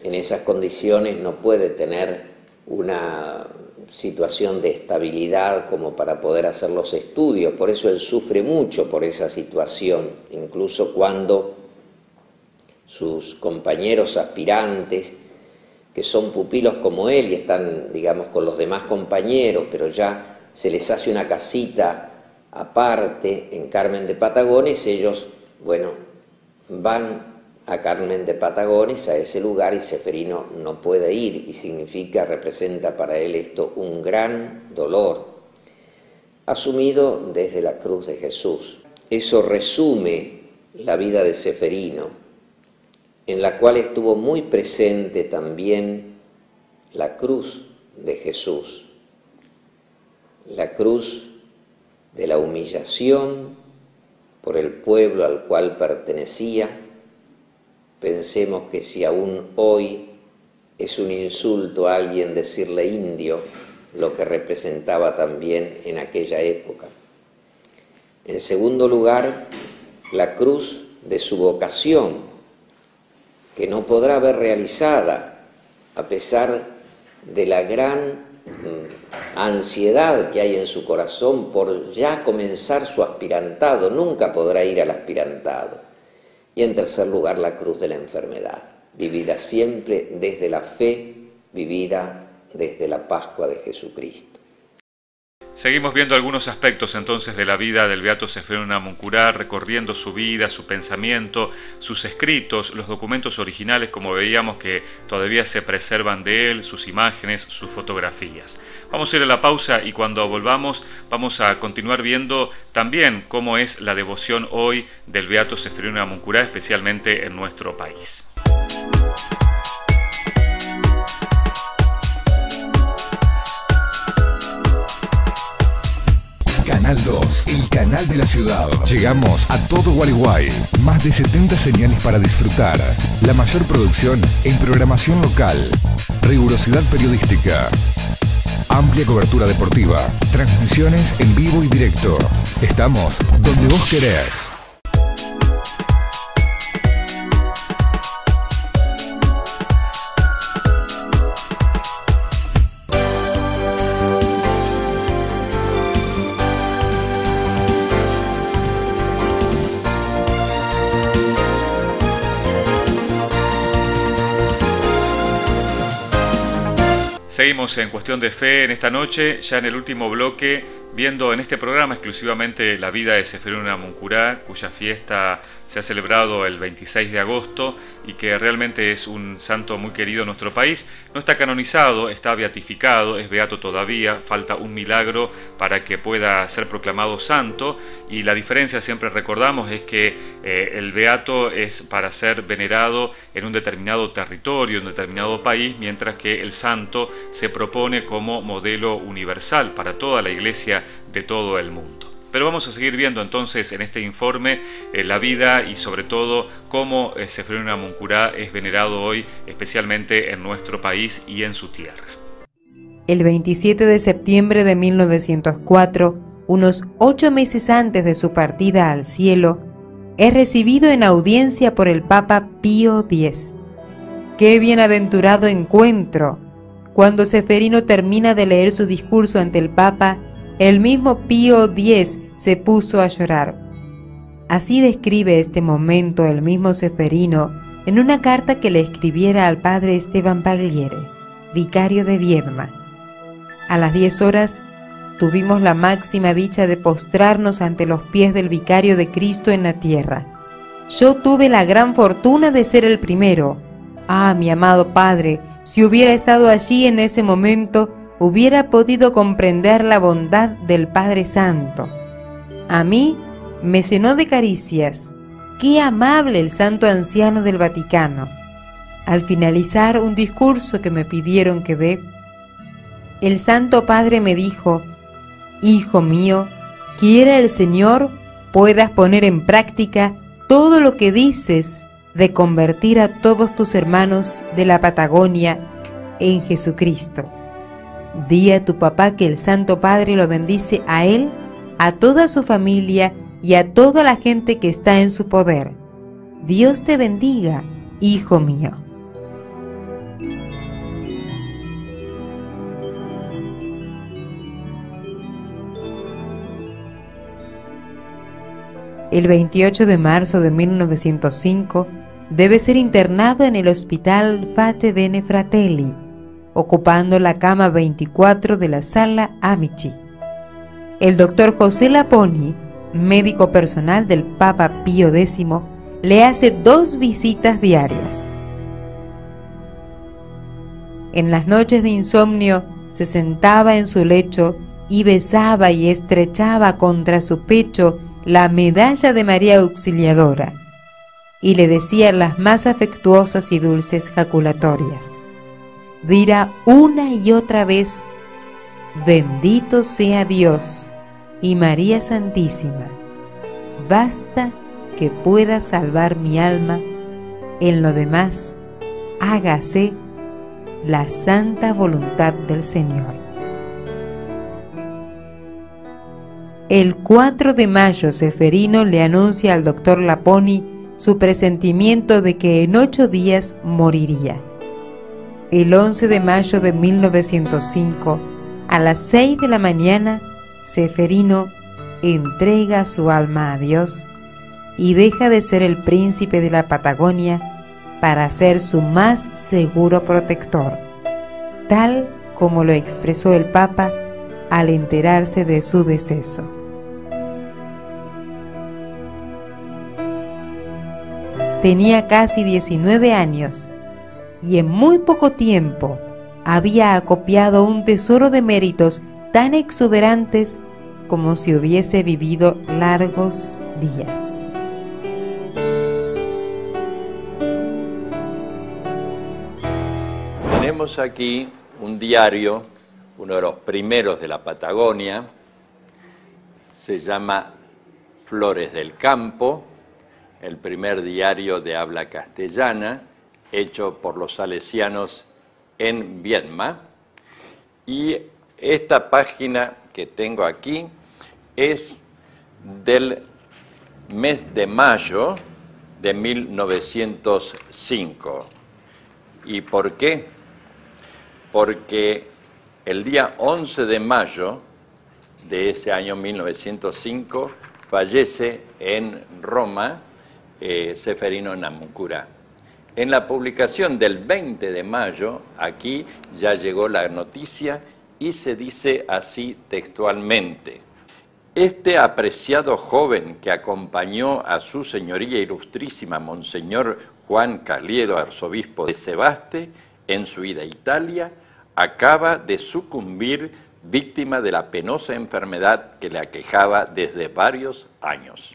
en esas condiciones no puede tener una situación de estabilidad como para poder hacer los estudios. Por eso él sufre mucho por esa situación, incluso cuando sus compañeros aspirantes, que son pupilos como él y están, digamos, con los demás compañeros, pero ya se les hace una casita aparte en Carmen de Patagones, ellos, bueno, van a Carmen de Patagones, a ese lugar, y Ceferino no puede ir, y representa para él esto un gran dolor, asumido desde la cruz de Jesús. Eso resume la vida de Ceferino, en la cual estuvo muy presente también la cruz de Jesús, la cruz de la humillación por el pueblo al cual pertenecía. Pensemos que si aún hoy es un insulto a alguien decirle indio, lo que representaba también en aquella época. En segundo lugar, la cruz de su vocación, que no podrá ver realizada a pesar de la gran ansiedad que hay en su corazón por ya comenzar su aspirantado, nunca podrá ir al aspirantado. Y en tercer lugar, la cruz de la enfermedad, vivida siempre desde la fe, vivida desde la Pascua de Jesucristo. Seguimos viendo algunos aspectos entonces de la vida del Beato Seferino Namuncurá, recorriendo su vida, su pensamiento, sus escritos, los documentos originales, como veíamos que todavía se preservan de él, sus imágenes, sus fotografías. Vamos a ir a la pausa y cuando volvamos vamos a continuar viendo también cómo es la devoción hoy del Beato Seferino Namuncurá, especialmente en nuestro país. Canal 2, el canal de la ciudad. Llegamos a todo Gualeguay. Más de 70 señales para disfrutar. La mayor producción en programación local. Rigurosidad periodística. Amplia cobertura deportiva. Transmisiones en vivo y directo. Estamos donde vos querés. Seguimos en Cuestión de Fe en esta noche, ya en el último bloque, viendo en este programa exclusivamente la vida de Seferino Namuncurá, cuya fiesta se ha celebrado el 26 de agosto y que realmente es un santo muy querido en nuestro país. No está canonizado, está beatificado, es beato todavía, falta un milagro para que pueda ser proclamado santo, y la diferencia, siempre recordamos, es que el beato es para ser venerado en un determinado territorio, en un determinado país, mientras que el santo se propone como modelo universal para toda la iglesia de todo el mundo. Pero vamos a seguir viendo entonces en este informe la vida y sobre todo cómo Seferino Namuncurá es venerado hoy, especialmente en nuestro país y en su tierra. El 27 de septiembre de 1904, unos 8 meses antes de su partida al cielo, es recibido en audiencia por el Papa Pío X. ¡Qué bienaventurado encuentro! Cuando Seferino termina de leer su discurso ante el Papa, el mismo Pío X se puso a llorar. Así describe este momento el mismo Seferino en una carta que le escribiera al padre Esteban Pagliere, vicario de Viedma. A las 10 horas tuvimos la máxima dicha de postrarnos ante los pies del vicario de Cristo en la tierra. Yo tuve la gran fortuna de ser el primero. Ah, mi amado padre, si hubiera estado allí en ese momento, hubiera podido comprender la bondad del Padre Santo. A mí me llenó de caricias. ¡Qué amable el santo anciano del Vaticano! Al finalizar un discurso que me pidieron que dé, el Santo Padre me dijo: «Hijo mío, quiera el Señor puedas poner en práctica todo lo que dices de convertir a todos tus hermanos de la Patagonia en Jesucristo. Di a tu papá que el Santo Padre lo bendice a él, a toda su familia y a toda la gente que está en su poder. Dios te bendiga, hijo mío». El 28 de marzo de 1905 debe ser internado en el Hospital Fate Bene Fratelli, ocupando la cama 24 de la sala Amici. El doctor José Laponi, médico personal del Papa Pío X, le hace 2 visitas diarias. En las noches de insomnio se sentaba en su lecho y besaba y estrechaba contra su pecho la medalla de María Auxiliadora, y le decía las más afectuosas y dulces jaculatorias. Dirá una y otra vez: «Bendito sea Dios y María Santísima, basta que pueda salvar mi alma, en lo demás hágase la santa voluntad del Señor». El 4 de mayo Seferino le anuncia al doctor Laponi su presentimiento de que en 8 días moriría. El 11 de mayo de 1905, a las 6 de la mañana, Seferino entrega su alma a Dios y deja de ser el príncipe de la Patagonia para ser su más seguro protector, tal como lo expresó el Papa al enterarse de su deceso. Tenía casi 19 años y en muy poco tiempo había acopiado un tesoro de méritos tan exuberantes como si hubiese vivido largos días. Tenemos aquí un diario, uno de los primeros de la Patagonia, se llama Flores del Campo, el primer diario de habla castellana, hecho por los salesianos en Viedma. Y esta página que tengo aquí es del mes de mayo de 1905. ¿Y por qué? Porque el día 11 de mayo de ese año 1905 fallece en Roma Ceferino Namuncurá. En la publicación del 20 de mayo, aquí ya llegó la noticia y se dice así textualmente: este apreciado joven que acompañó a su señoría ilustrísima Monseñor Juan Caliero, arzobispo de Sebaste, en su ida a Italia, acaba de sucumbir víctima de la penosa enfermedad que le aquejaba desde varios años.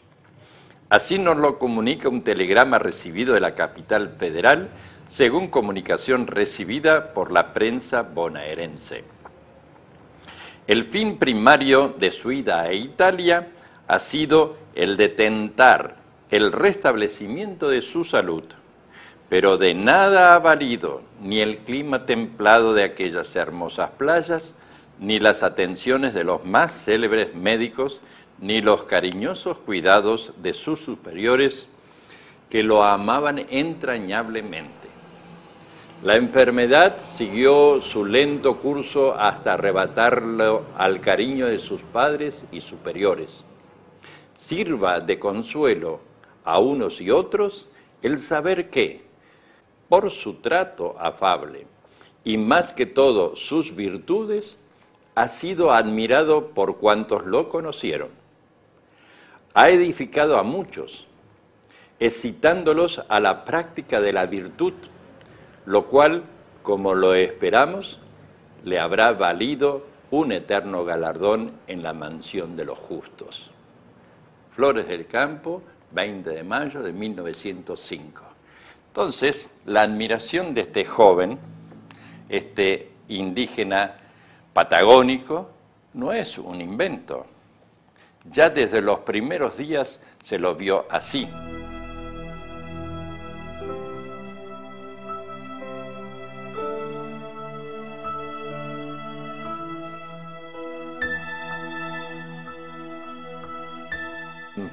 Así nos lo comunica un telegrama recibido de la capital federal, según comunicación recibida por la prensa bonaerense. El fin primario de su ida a Italia ha sido el de tentar el restablecimiento de su salud, pero de nada ha valido ni el clima templado de aquellas hermosas playas, ni las atenciones de los más célebres médicos, ni los cariñosos cuidados de sus superiores que lo amaban entrañablemente. La enfermedad siguió su lento curso hasta arrebatarlo al cariño de sus padres y superiores. Sirva de consuelo a unos y otros el saber que, por su trato afable y más que todo sus virtudes, ha sido admirado por cuantos lo conocieron. Ha edificado a muchos, excitándolos a la práctica de la virtud, lo cual, como lo esperamos, le habrá valido un eterno galardón en la mansión de los justos. Flores del Campo, 20 de mayo de 1905. Entonces, la admiración de este joven, este indígena patagónico, no es un invento. Ya desde los primeros días se lo vio así.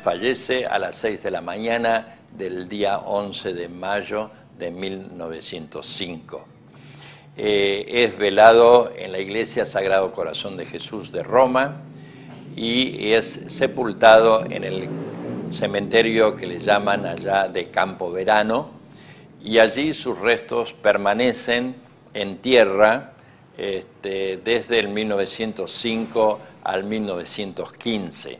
Fallece a las 6 de la mañana del día 11 de mayo de 1905. Es velado en la Iglesia Sagrado Corazón de Jesús de Roma y es sepultado en el cementerio que le llaman allá de Campo Verano, y allí sus restos permanecen en tierra desde el 1905 al 1915.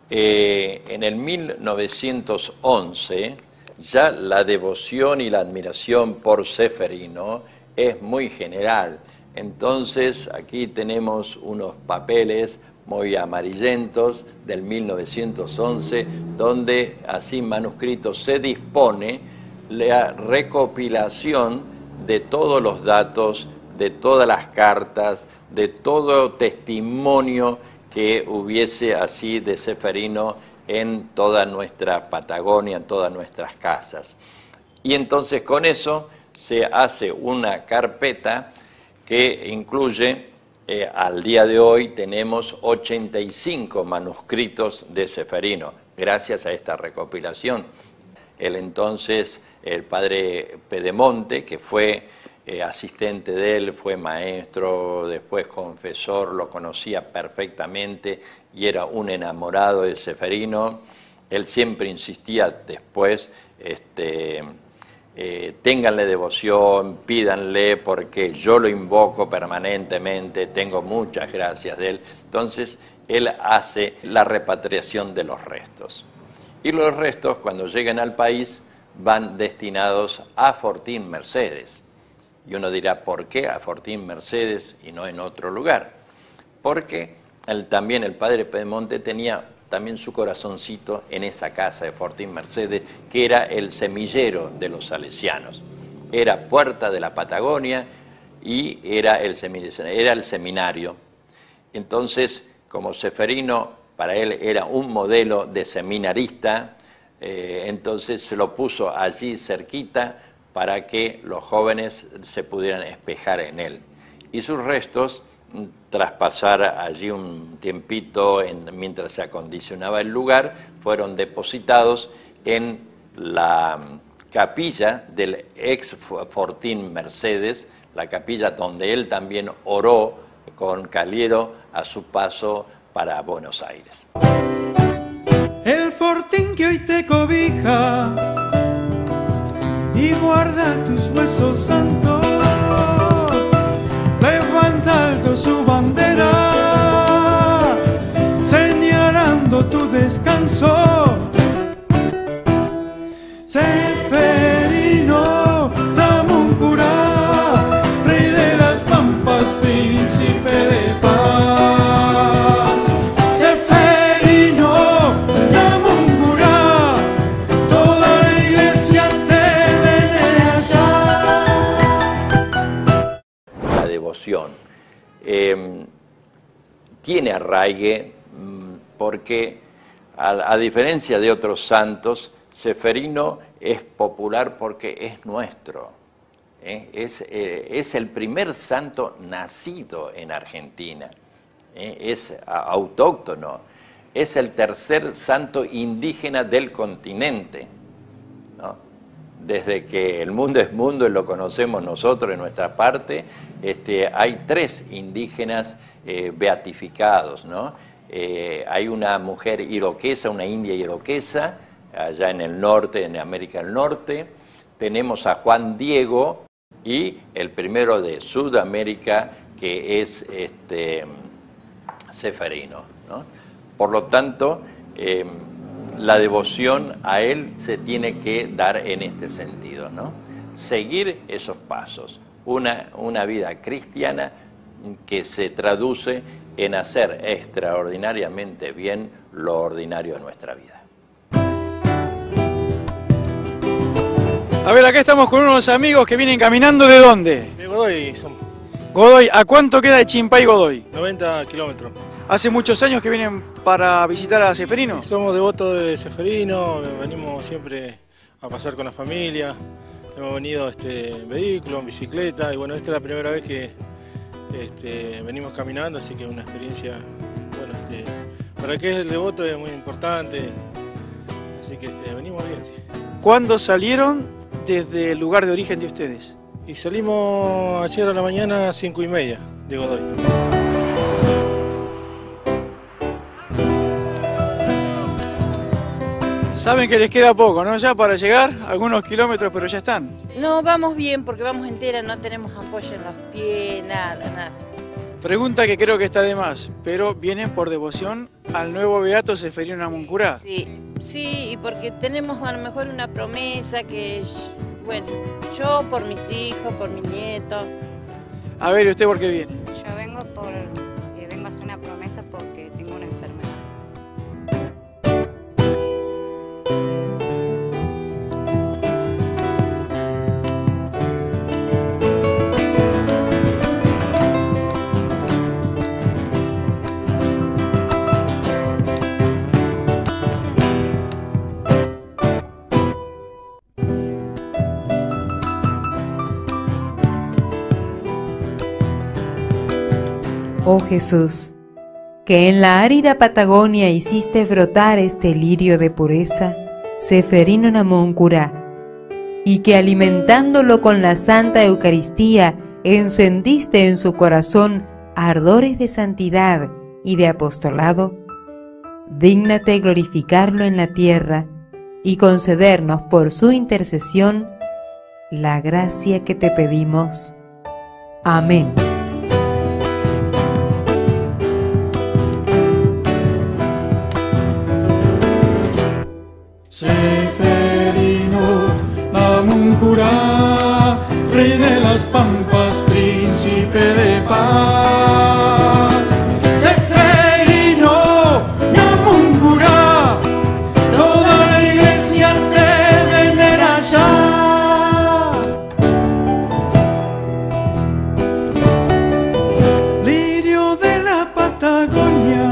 En el 1911 ya la devoción y la admiración por Ceferino es muy general. Entonces aquí tenemos unos papeles muy amarillentos del 1911, donde así manuscritos se dispone la recopilación de todos los datos, de todas las cartas, de todo testimonio que hubiese así de Ceferino en toda nuestra Patagonia, en todas nuestras casas. Y entonces con eso se hace una carpeta que incluye, al día de hoy tenemos 85 manuscritos de Ceferino, gracias a esta recopilación. El entonces, el padre Pedemonte, que fue asistente de él, fue maestro, después confesor, lo conocía perfectamente y era un enamorado de Ceferino. Él siempre insistía después ténganle devoción, pídanle porque yo lo invoco permanentemente, tengo muchas gracias de él. Entonces él hace la repatriación de los restos. Y los restos, cuando lleguen al país, van destinados a Fortín Mercedes. Y uno dirá, ¿por qué a Fortín Mercedes y no en otro lugar? Porque también el padre Pedemonte tenía también su corazoncito en esa casa de Fortín Mercedes, que era el semillero de los salesianos. Era puerta de la Patagonia y era el seminario. Entonces, como Ceferino, para él era un modelo de seminarista, entonces se lo puso allí cerquita para que los jóvenes se pudieran espejar en él. Y sus restos, tras pasar allí un tiempito mientras se acondicionaba el lugar, fueron depositados en la capilla del ex Fortín Mercedes, la capilla donde él también oró con Caliero a su paso para Buenos Aires. El Fortín que hoy te cobija y guarda tus huesos santos, levanta alto su bandera, señalando tu descanso. Ceferino Namuncurá, rey de las pampas, príncipe de paz. Ceferino Namuncurá, toda la iglesia te venera ya. La devoción tiene arraigue porque, a diferencia de otros santos, Ceferino es popular porque es nuestro. Es el primer santo nacido en Argentina. Es autóctono. Es el tercer santo indígena del continente, ¿no? Desde que el mundo es mundo y lo conocemos nosotros en nuestra parte, hay 3 indígenas beatificados, ¿no? Hay una mujer iroquesa, una india iroquesa, allá en el norte, en América del Norte. Tenemos a Juan Diego y el primero de Sudamérica, que es Ceferino, ¿no? Por lo tanto, la devoción a él se tiene que dar en este sentido, ¿no? Seguir esos pasos, una vida cristiana que se traduce en hacer extraordinariamente bien lo ordinario de nuestra vida. A ver, acá estamos con unos amigos que vienen caminando. ¿De dónde? De Godoy somos. Godoy. ¿A cuánto queda de Chimpay Godoy? 90 kilómetros. ¿Hace muchos años que vienen para visitar a Ceferino? Sí, somos devotos de Ceferino, venimos siempre a pasar con la familia. Hemos venido en vehículo, en bicicleta, y bueno, esta es la primera vez que venimos caminando, así que es una experiencia, bueno, para el que es el devoto es muy importante, así que venimos bien, sí. ¿Cuándo salieron desde el lugar de origen de ustedes? Y salimos ayer a la mañana 5:30 de Godoy. Saben que les queda poco, ¿no? Ya para llegar, algunos kilómetros, pero ya están. No, vamos bien porque vamos entera, no tenemos apoyo en los pies, nada. Pregunta que creo que está de más, pero vienen por devoción al nuevo beato Ceferino Namuncurá. Sí, y porque tenemos a lo mejor una promesa que, bueno, yo por mis hijos, por mis nietos. A ver, ¿usted por qué viene? Yo vengo vengo a hacer una promesa porque tengo una enfermedad. Oh Jesús, que en la árida Patagonia hiciste brotar este lirio de pureza, Ceferino Namuncurá, y que alimentándolo con la Santa Eucaristía encendiste en su corazón ardores de santidad y de apostolado, dígnate glorificarlo en la tierra y concedernos por su intercesión la gracia que te pedimos. Amén. Seferino Namuncurá, rey de las pampas, príncipe de paz. Seferino Namuncurá, toda la iglesia te venera ya. Lirio de la Patagonia,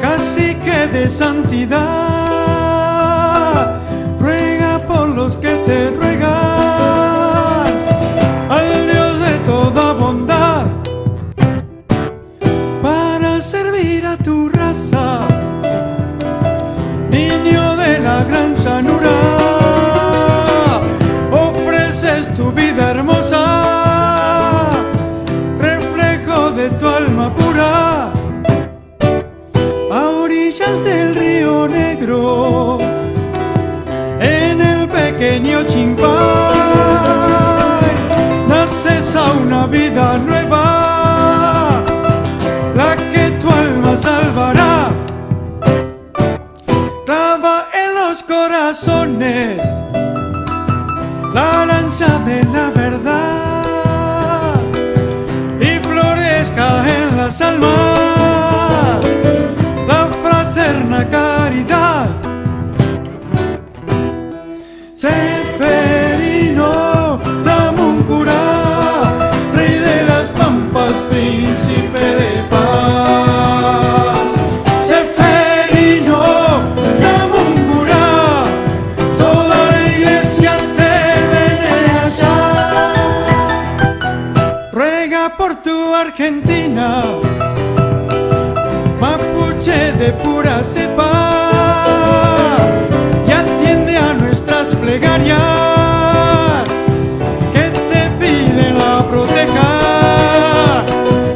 cacique de santidad, los que te ruegan al Dios de toda bondad para servir a tu raza, niño de la gran llanura, ofreces tu vida hermosa, reflejo de tu alma pura, a orillas del río Negro, en el pequeño Chimpay, naces a una vida nueva, la que tu alma salvará. Clava en los corazones la lanza de la verdad y florezca en las almas la fraterna caridad. Seferino Namuncurá, rey de las pampas, príncipe de paz. Seferino Namuncurá, toda la iglesia te venera ya. Ruega por tu Argentina, mapuche de pura cepa, plegarias que te piden la proteja.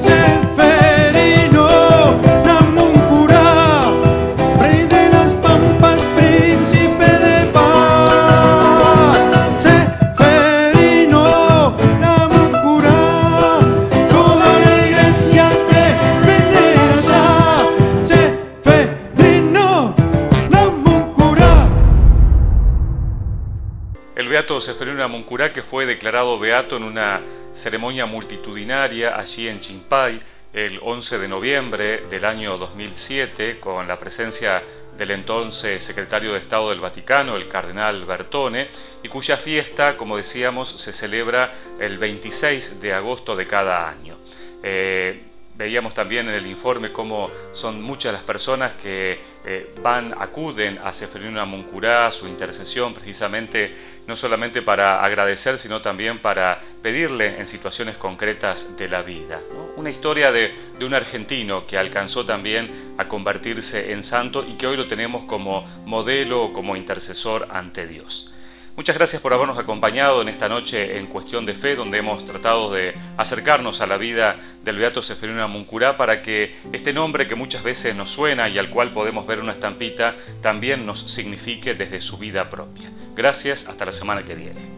Seferino Namuncurá, rey de las pampas, príncipe de paz. Seferino Namuncurá, toda la iglesia te venera ya. Seferino Namuncurá. El beato Seferino Namuncurá, que fue declarado beato en una ceremonia multitudinaria allí en Chimpay el 11 de noviembre del año 2007, con la presencia del entonces secretario de Estado del Vaticano, el cardenal Bertone, y cuya fiesta, como decíamos, se celebra el 26 de agosto de cada año. Veíamos también en el informe cómo son muchas las personas que acuden a Seferino Namuncurá, su intercesión, precisamente no solamente para agradecer, sino también para pedirle en situaciones concretas de la vida, ¿no? Una historia de un argentino que alcanzó también a convertirse en santo y que hoy lo tenemos como modelo, como intercesor ante Dios. Muchas gracias por habernos acompañado en esta noche en Cuestión de Fe, donde hemos tratado de acercarnos a la vida del beato Seferino Namuncurá para que este nombre que muchas veces nos suena y al cual podemos ver una estampita, también nos signifique desde su vida propia. Gracias, hasta la semana que viene.